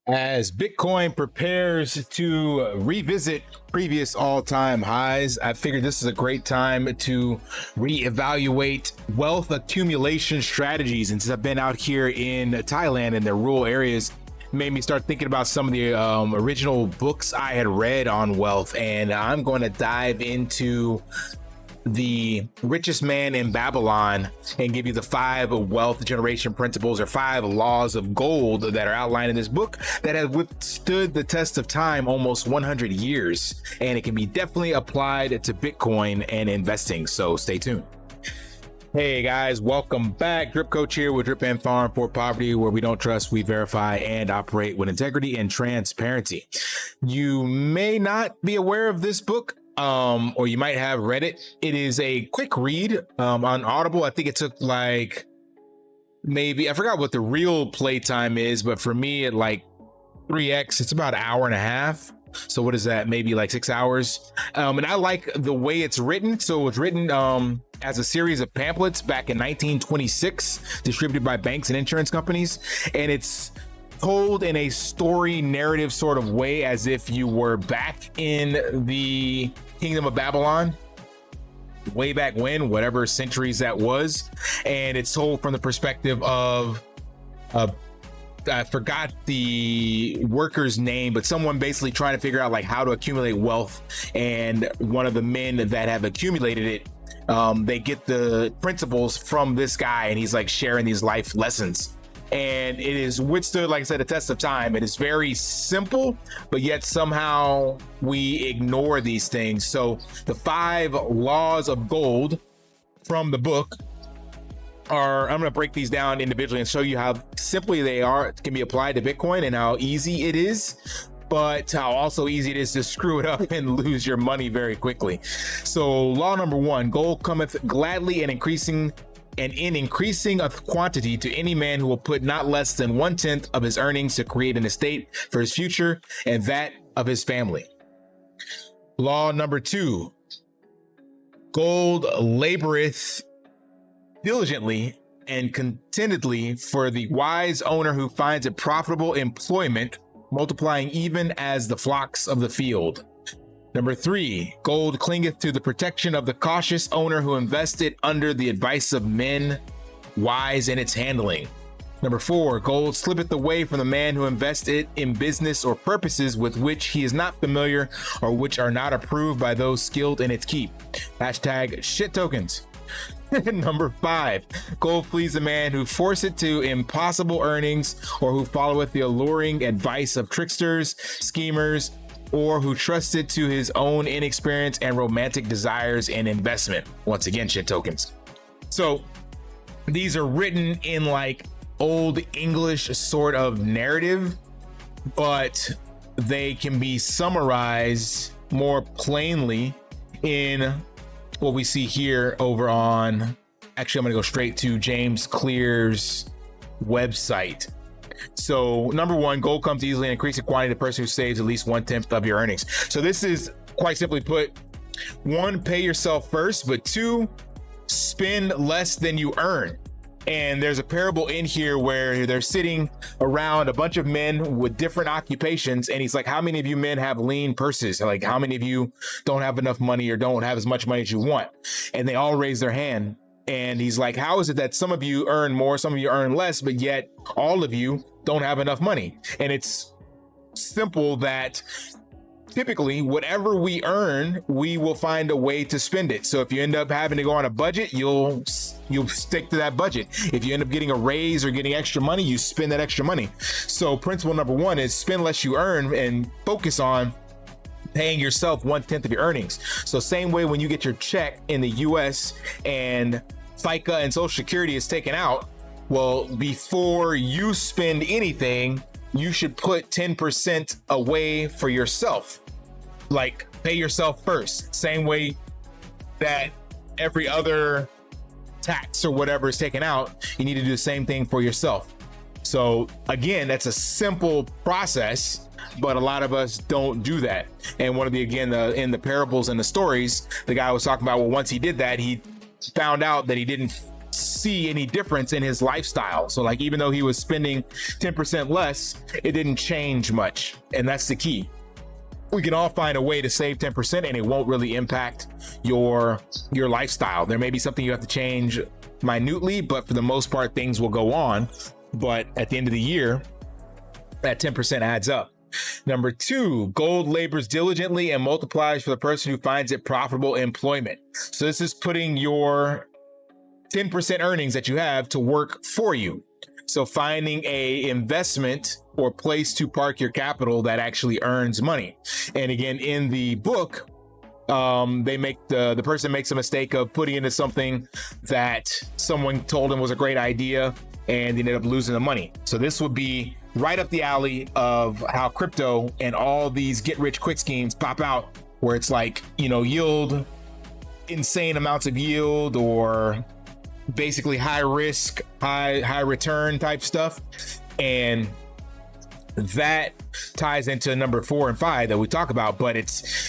As Bitcoin prepares to revisit previous all-time highs, I figured this is a great time to reevaluate wealth accumulation strategies. And since I've been out here in Thailand in the rural areas, made me start thinking about some of the original books I had read on wealth. And I'm going to dive into the richest man in Babylon and give you the 5 wealth generation principles or 5 laws of gold that are outlined in this book that have withstood the test of time almost 100 years. And it can be definitely applied to Bitcoin and investing. So stay tuned. Hey guys, welcome back. Drip Coach here with Drip and Farm for Poverty, where we don't trust, we verify, and operate with integrity and transparency. You may not be aware of this book, or you might have read it. It is a quick read on Audible. I think it took like maybe, I forgot what the real playtime is, but for me at like 3x, it's about an hour and a half. So what is that? Maybe like 6 hours. And I like the way it's written. So it's written as a series of pamphlets back in 1926, distributed by banks and insurance companies. And it's told in a story narrative sort of way, as if you were back in the Kingdom of Babylon way back when, whatever centuries that was. And it's told from the perspective of I forgot the worker's name, but someone basically trying to figure out like how to accumulate wealth. And one of the men that have accumulated it, they get the principles from this guy, and he's like sharing these life lessons. And it is withstood, like I said, a test of time. It is very simple, but yet somehow we ignore these things. So the 5 laws of gold from the book are, I'm going to break these down individually and show you how simply they are, can be applied to Bitcoin, and how easy it is, but how also easy it is to screw it up and lose your money very quickly. So law number 1, gold cometh gladly and in increasing of quantity to any man who will put not less than 1/10 of his earnings to create an estate for his future and that of his family. Law number 2, gold laboreth diligently and contentedly for the wise owner who finds it profitable employment, multiplying even as the flocks of the field. Number 3, gold clingeth to the protection of the cautious owner who invests it under the advice of men wise in its handling. Number 4, gold slippeth away from the man who invests it in business or purposes with which he is not familiar or which are not approved by those skilled in its keep. Hashtag shit tokens. Number 5, gold flees the man who force it to impossible earnings, or who followeth the alluring advice of tricksters, schemers, or who trusted to his own inexperience and romantic desires in investment. Once again, shit tokens. So these are written in like old English sort of narrative, but they can be summarized more plainly in what we see here over on, actually, I'm gonna go straight to James Clear's website. So number 1, gold comes easily and increasing quantity to the person who saves at least 1/10 of your earnings. So this is, quite simply put, 1, pay yourself first, but 2, spend less than you earn. And there's a parable in here where they're sitting around a bunch of men with different occupations, and he's like, how many of you men have lean purses? Like, how many of you don't have enough money or don't have as much money as you want? And they all raise their hand. And he's like, how is it that some of you earn more, some of you earn less, but yet all of you don't have enough money? And it's simple that typically whatever we earn, we will find a way to spend it. So if you end up having to go on a budget, you'll stick to that budget. If you end up getting a raise or getting extra money, you spend that extra money. So principle number 1 is spend less you earn and focus on paying yourself 1/10 of your earnings. So same way when you get your check in the US and FICA and Social Security is taken out, well, before you spend anything, you should put 10% away for yourself. Like, pay yourself first. Same way that every other tax or whatever is taken out, you need to do the same thing for yourself. So again, that's a simple process, but a lot of us don't do that. And one of the, again, in the parables and the stories, the guy was talking about, well, once he did that, he found out that he didn't see any difference in his lifestyle. So like, even though he was spending 10% less, it didn't change much. And that's the key. We can all find a way to save 10% and it won't really impact your lifestyle. There may be something you have to change minutely, but for the most part, things will go on. But at the end of the year, that 10% adds up. Number 2, gold labors diligently and multiplies for the person who finds it profitable employment. So this is putting your 10% earnings that you have to work for you. So finding a investment or place to park your capital that actually earns money. And again, in the book, they make the person makes a mistake of putting into something that someone told him was a great idea and ended up losing the money. So this would be right up the alley of how crypto and all these get rich quick schemes pop out, where it's like, you know, yield, insane amounts of yield, or basically high risk, high return type stuff. And that ties into number 4 and 5 that we talk about, but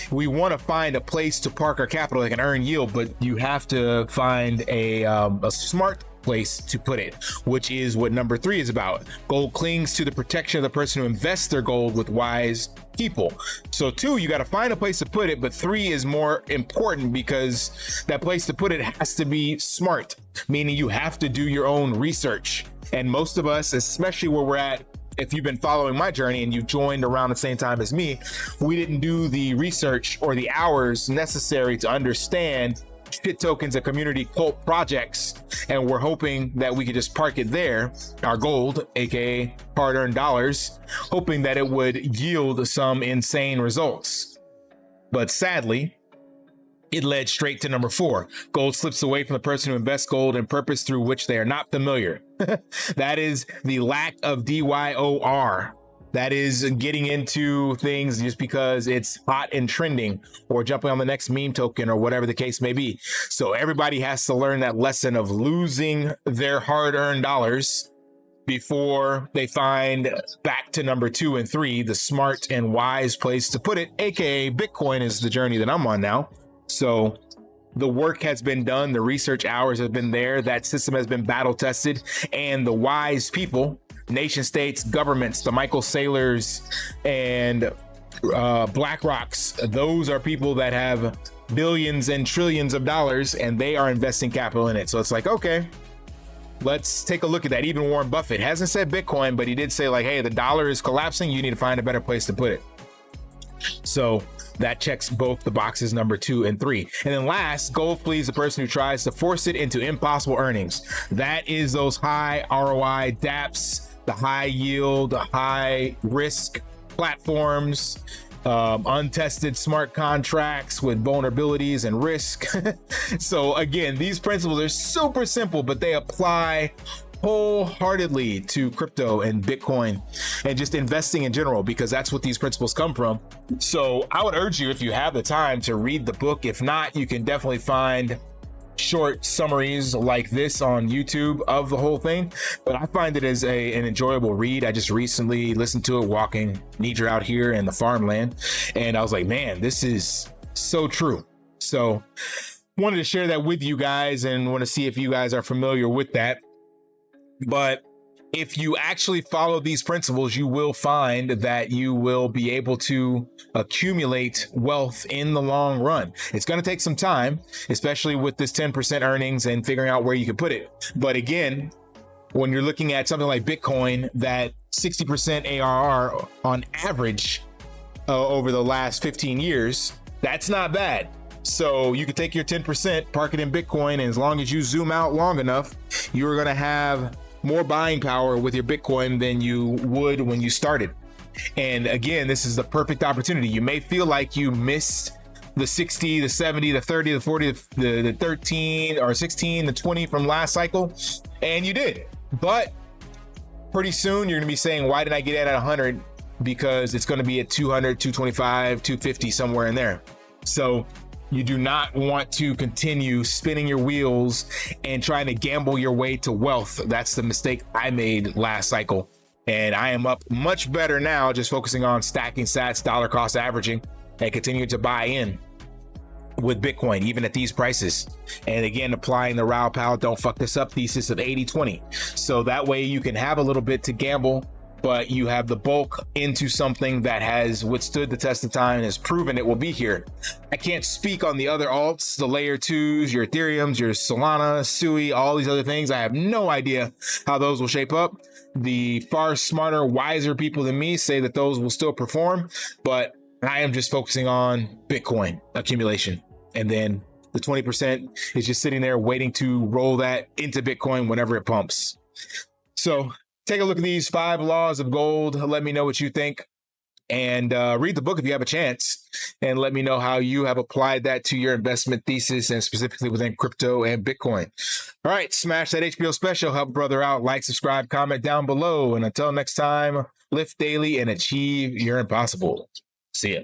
we want to find a place to park our capital that can earn yield, but you have to find a smart place to put it, which is what number 3 is about. Gold clings to the protection of the person who invests their gold with wise people. So 2, you got to find a place to put it, but 3 is more important because that place to put it has to be smart, meaning you have to do your own research. And most of us, especially where we're at, if you've been following my journey and you joined around the same time as me, we didn't do the research or the hours necessary to understand shit tokens and community cult projects, and we're hoping that we could just park it there, our gold, aka hard-earned dollars, hoping that it would yield some insane results. But sadly, it led straight to number 4. Gold slips away from the person who invests gold in purpose through which they are not familiar. That is the lack of DYOR. That is getting into things just because it's hot and trending, or jumping on the next meme token, or whatever the case may be. So everybody has to learn that lesson of losing their hard-earned dollars before they find back to number 2 and 3, the smart and wise place to put it, aka Bitcoin is the journey that I'm on now. So the work has been done, the research hours have been there, that system has been battle tested, and the wise people, nation states, governments, the Michael Saylors and BlackRocks, those are people that have billions and trillions of dollars, and they are investing capital in it. So it's like, okay, let's take a look at that. Even Warren Buffett hasn't said Bitcoin, but he did say like, hey, the dollar is collapsing, you need to find a better place to put it. So that checks both the boxes, number 2 and 3. And then last, gold flees the person who tries to force it into impossible earnings. That is those high ROI dApps, the high yield, high risk platforms, untested smart contracts with vulnerabilities and risk. So again, these principles are super simple, but they apply wholeheartedly to crypto and Bitcoin and just investing in general, because that's what these principles come from. So I would urge you, if you have the time, to read the book. If not, you can definitely find short summaries like this on YouTube of the whole thing. But I find it as an enjoyable read. I just recently listened to it walking Nidra out here in the farmland, and I was like, man, this is so true. So wanted to share that with you guys and want to see if you guys are familiar with that. But if you actually follow these principles, you will find that you will be able to accumulate wealth in the long run. It's going to take some time, especially with this 10% earnings and figuring out where you can put it. But again, when you're looking at something like Bitcoin, that 60% ARR on average over the last 15 years, that's not bad. So you could take your 10%, park it in Bitcoin, and as long as you zoom out long enough, you're going to have more buying power with your Bitcoin than you would when you started. And again, this is the perfect opportunity. You may feel like you missed the 60, the 70, the 30, the 40, the 13 or 16, the 20 from last cycle, and you did. But pretty soon you're going to be saying, why did I get in at 100? Because it's going to be at 200, 225, 250, somewhere in there. So you do not want to continue spinning your wheels and trying to gamble your way to wealth. That's the mistake I made last cycle. And I am up much better now, just focusing on stacking sats, dollar cost averaging, and continuing to buy in. with Bitcoin, even at these prices. And again, applying the Raoul Pal don't fuck this up thesis of 80-20. So that way you can have a little bit to gamble, but you have the bulk into something that has withstood the test of time and has proven it will be here. I can't speak on the other alts, the layer 2s, your Ethereums, your Solana, Sui, all these other things. I have no idea how those will shape up. The far smarter, wiser people than me say that those will still perform, but I am just focusing on Bitcoin accumulation. And then the 20% is just sitting there waiting to roll that into Bitcoin whenever it pumps. So take a look at these 5 laws of gold. Let me know what you think, and read the book if you have a chance, and let me know how you have applied that to your investment thesis, and specifically within crypto and Bitcoin. All right, smash that HBO special, help a brother out, like, subscribe, comment down below. And until next time, lift daily and achieve your impossible. See ya.